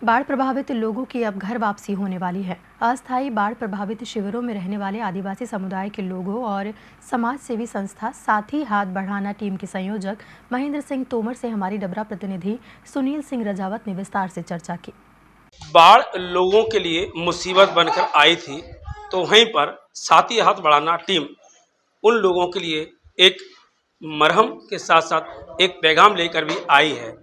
बाढ़ प्रभावित लोगों की अब घर वापसी होने वाली है। अस्थायी बाढ़ प्रभावित शिविरों में रहने वाले आदिवासी समुदाय के लोगों और समाज सेवी संस्था साथी हाथ बढ़ाना टीम के संयोजक महेंद्र सिंह तोमर से हमारी डबरा प्रतिनिधि सुनील सिंह रजावत ने विस्तार से चर्चा की। बाढ़ लोगों के लिए मुसीबत बनकर आई थी, तो वहीं पर साथी हाथ बढ़ाना टीम उन लोगों के लिए एक मरहम के साथ साथ एक पैगाम लेकर भी आई है।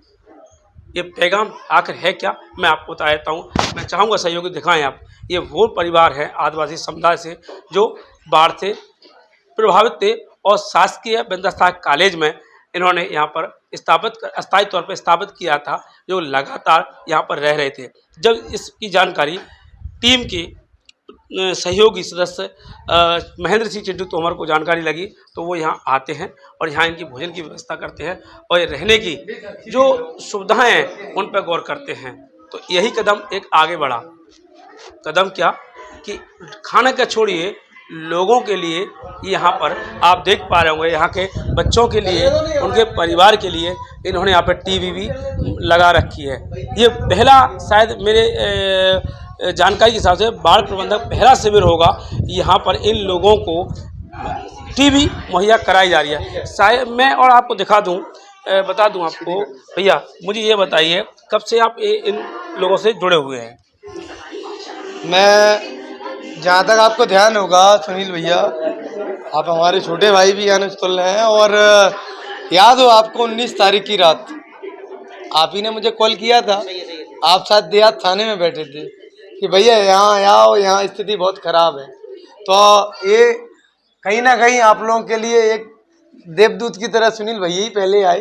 ये पैगाम आखिर है क्या, मैं आपको बता देता हूँ। मैं चाहूँगा सहयोगी दिखाएं आप। ये वो परिवार है आदिवासी समुदाय से जो बाढ़ से प्रभावित थे और शासकीय वृंदावस्था कॉलेज में इन्होंने यहाँ पर अस्थायी तौर पर स्थापित किया था, जो लगातार यहाँ पर रह रहे थे। जब इसकी जानकारी टीम के सहयोगी सदस्य महेंद्र सिंह चिंटू तोमर को जानकारी लगी, तो वो यहाँ आते हैं और यहाँ इनकी भोजन की व्यवस्था करते हैं और ये रहने की जो सुविधाएं हैं उन पर गौर करते हैं। तो यही कदम एक आगे बढ़ा। कदम क्या कि खाना का छोड़िए, लोगों के लिए यहाँ पर आप देख पा रहे होंगे, यहाँ के बच्चों के लिए, उनके परिवार के लिए इन्होंने यहाँ पर टीवी भी लगा रखी है। ये पहला शायद मेरे जानकारी के हिसाब से बाढ़ प्रबंधक पहला शिविर होगा, यहाँ पर इन लोगों को टीवी मुहैया कराई जा रही है। शायद मैं और आपको दिखा दूं, बता दूं आपको। भैया मुझे ये बताइए, कब से आप इन लोगों से जुड़े हुए हैं? मैं जहाँ तक आपको ध्यान होगा सुनील भैया, आप हमारे छोटे भाई भी यानी तुल हैं, और याद हो आपको 19 तारीख की रात आप ही ने मुझे कॉल किया था। आप साथ देहात थाने में बैठे थे कि भैया यहाँ आओ, यहाँ स्थिति बहुत खराब है। तो ये कहीं ना कहीं आप लोगों के लिए एक देवदूत की तरह सुनील भैया ही पहले आए,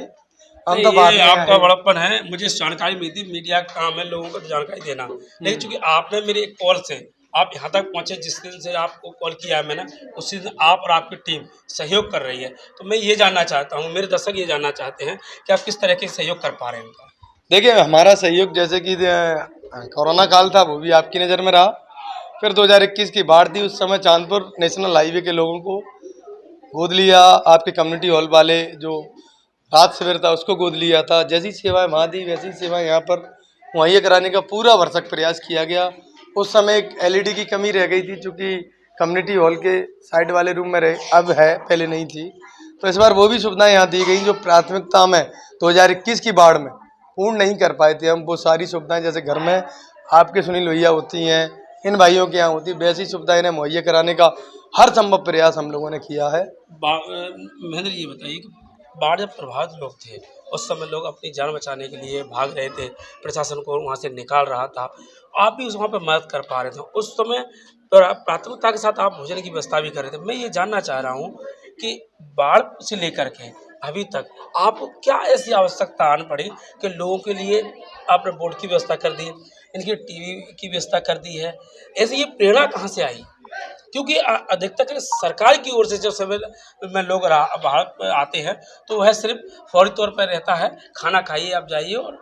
हम तो बाद में आपका बड़प्पन है। मुझे जानकारी मिलती, मीडिया का काम है लोगों को जानकारी देना, लेकिन चूंकि आपने मेरे एक कॉल से आप यहाँ तक पहुँचे, जिस दिन से आपको कॉल किया है मैंने, उसी दिन आप और आपकी टीम सहयोग कर रही है। तो मैं ये जानना चाहता हूँ, मेरे दर्शक ये जानना चाहते हैं कि आप किस तरह के सहयोग कर पा रहे हैं उनका। देखिए, हमारा सहयोग जैसे कि कोरोना काल था वो भी आपकी नज़र में रहा, फिर 2021 की बाढ़ थी, उस समय चांदपुर नेशनल हाईवे के लोगों को गोद लिया, आपके कम्युनिटी हॉल वाले जो रात शिविर था उसको गोद लिया था। जैसी सेवाएं वहाँ दी वैसी सेवाएं यहाँ पर मुहैया कराने का पूरा भरसक प्रयास किया गया। उस समय एक एलईडी की कमी रह गई थी, चूँकि कम्युनिटी हॉल के साइड वाले रूम में रहे, अब है, पहले नहीं थी। तो इस बार वो भी सुविधाएं यहाँ दी गई जो प्राथमिकता में 2021 की बाढ़ में पूर्ण नहीं कर पाए थे हम। वो सारी सुविधाएं जैसे घर में आपके सुनील भैया होती हैं, इन भाइयों के यहाँ होती, वैसी सुविधाएं इन्हें मुहैया कराने का हर संभव प्रयास हम लोगों ने किया है। महेंद्र जी बताइए कि बाढ़ जब प्रभावित लोग थे उस समय लोग अपनी जान बचाने के लिए भाग रहे थे, प्रशासन को वहाँ से निकाल रहा था, आप भी उस वहाँ पर मदद कर पा रहे थे। उस समय प्राथमिकता के साथ आप भोजन की व्यवस्था भी कर रहे थे। मैं ये जानना चाह रहा हूँ कि बाढ़ से लेकर के अभी तक आपको क्या ऐसी आवश्यकता आन पड़ी कि लोगों के लिए आपने बोर्ड की व्यवस्था कर दी, इनकी टीवी की व्यवस्था कर दी है? ऐसे ये प्रेरणा कहाँ से आई? क्योंकि अधिकतर सरकार की ओर से जब समय में लोग बाहर आते हैं तो वह सिर्फ फौरी तौर पर रहता है, खाना खाइए, आप जाइए और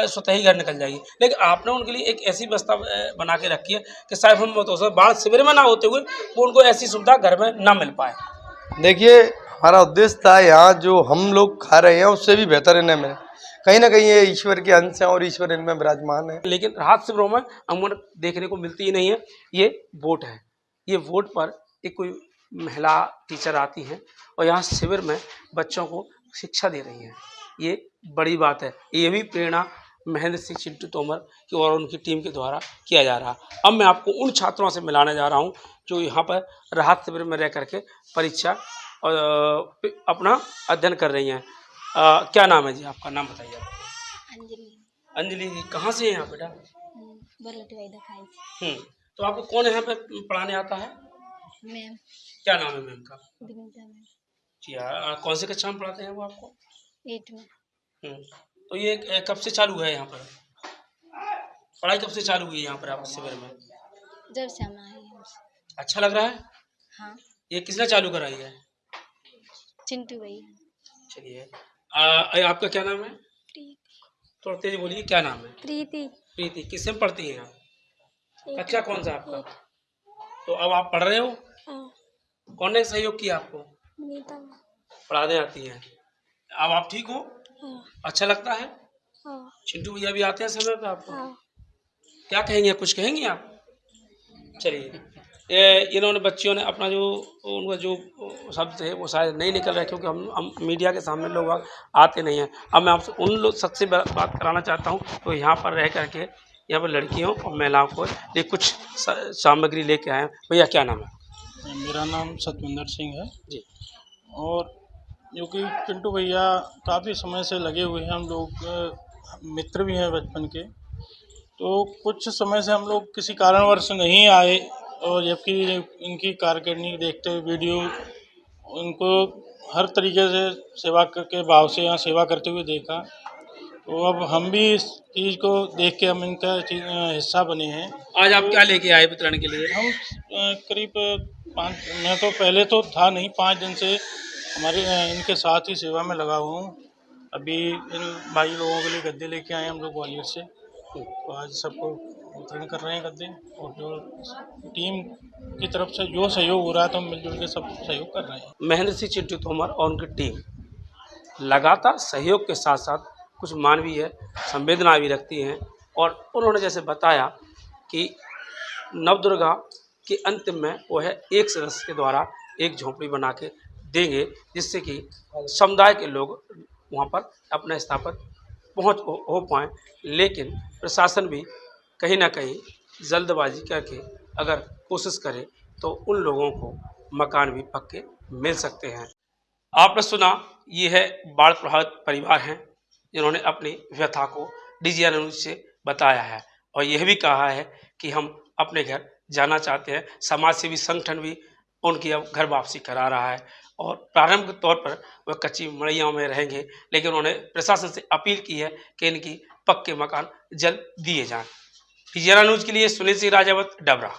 स्वतः ही घर निकल जाइए। लेकिन आपने उनके लिए एक ऐसी व्यवस्था बना के रखी है कि शायद हम तो बाढ़ शिविर में ना होते हुए वो उनको ऐसी सुविधा घर में ना मिल पाए। देखिए, हमारा उद्देश्य था यहाँ जो हम लोग खा रहे हैं उससे भी बेहतर इन्हें मिले। कहीं ना कहीं ये ईश्वर के अंश हैं और ईश्वर इनमें विराजमान है। लेकिन राहत शिविरों में अमूमन देखने को मिलती ही नहीं है। ये वोट है, ये वोट पर एक कोई महिला टीचर आती हैं और यहाँ शिविर में बच्चों को शिक्षा दे रही हैं। ये बड़ी बात है। ये भी प्रेरणा महेंद्र सिंह चिंटू तोमर की और उनकी टीम के द्वारा किया जा रहा। अब मैं आपको उन छात्रों से मिलाने जा रहा हूँ जो यहाँ पर राहत शिविर में रह करके परीक्षा और अपना अध्ययन कर रही हैं। क्या नाम है जी आपका? नाम बताइए। अंजलि। अंजलि जी, कहाँ से हैं आप बेटा? तो आपको कौन यहाँ पे पढ़ाने आता है? मैम। क्या नाम है मैम का? विनीता मैम। जी हाँ, कौन से कक्षा में पढ़ाते हैं वो आपको? 8 में। तो ये कब से चालू है यहाँ पर पढ़ाई? कब से चालू हुई है यहाँ पर आप शिविर में? जब से हम आए हैं। अच्छा लग रहा है? हाँ। ये किसने चालू कराई है? चिंटू भैया। चलिए, आपका क्या नाम है? प्रीति। थोड़ा तेज बोलिए, क्या नाम है? प्रीति। प्रीति। किस में पढ़ती हैं आप? कक्षा कौन सा आपका? तो अब आप पढ़ रहे हो? हाँ। कौन ने सहयोग किया आपको? विनीता। पढ़ाने आती है। अब आप ठीक हो? हाँ। अच्छा लगता है? हाँ। चिंटू भैया भी आते हैं समय पे आपको? हाँ। क्या कहेंगे, कुछ कहेंगे आप? चलिए, इन्होंने बच्चियों ने अपना जो उनका जो शब्द है वो शायद नहीं निकल रहा है, क्योंकि हम मीडिया के सामने लोग आते नहीं हैं। अब मैं आपसे उन लोग शख्स से बात कराना चाहता हूँ तो यहाँ पर रह करके यहाँ पर लड़कियों और महिलाओं को ये कुछ सामग्री लेके आए हैं। भैया क्या नाम है? मेरा नाम सतविंदर सिंह है जी। और जो कि चिंटू भैया काफ़ी समय से लगे हुए हैं, हम लोग मित्र भी हैं बचपन के। तो कुछ समय से हम लोग किसी कारणवश नहीं आए, और जबकि इनकी कारकिर्दी देखते हुए वीडियो उनको हर तरीके से सेवा के भाव से यहाँ सेवा करते हुए देखा, तो अब हम भी इस चीज़ को देख के हम इनका हिस्सा बने हैं। आज आप क्या लेके आए वितरण के लिए? हम करीब 5, मैं तो पहले तो था नहीं, 5 दिन से हमारे इनके साथ ही सेवा में लगा हुआ हूँ। अभी इन भाई लोगों के लिए गद्दे लेके आए हम लोग ग्वालियर से, तो आज सबको वितरण कर रहे हैं गद्दे। और जो टीम की तरफ से जो सहयोग हो रहा है तो हम मिलजुल के सब सहयोग कर रहे हैं। महेंद्र सिंह चिंटू तोमर और उनकी टीम लगातार सहयोग के साथ साथ कुछ मानवीय संवेदना भी रखती हैं, और उन्होंने जैसे बताया कि नवदुर्गा के अंतिम में वो है एक सदस्य के द्वारा एक झोंपड़ी बना के देंगे, जिससे कि समुदाय के लोग वहाँ पर अपना स्थापित पहुँच हो पाएँ। लेकिन प्रशासन भी कहीं ना कहीं जल्दबाजी करके अगर कोशिश करे तो उन लोगों को मकान भी पक्के मिल सकते हैं। आपने सुना, ये है बाढ़ प्रभावित परिवार हैं जिन्होंने अपनी व्यथा को DGR न्यूज़ से बताया है, और यह भी कहा है कि हम अपने घर जाना चाहते हैं। समाज सेवी संगठन भी उनकी अब घर वापसी करा रहा है, और प्रारंभिक तौर पर वह कच्ची मड़ैयों में रहेंगे, लेकिन उन्होंने प्रशासन से अपील की है कि इनकी पक्के मकान जल्द दिए जाएं। DGR न्यूज़ के लिए सुनील सिंह राजावत, डबरा।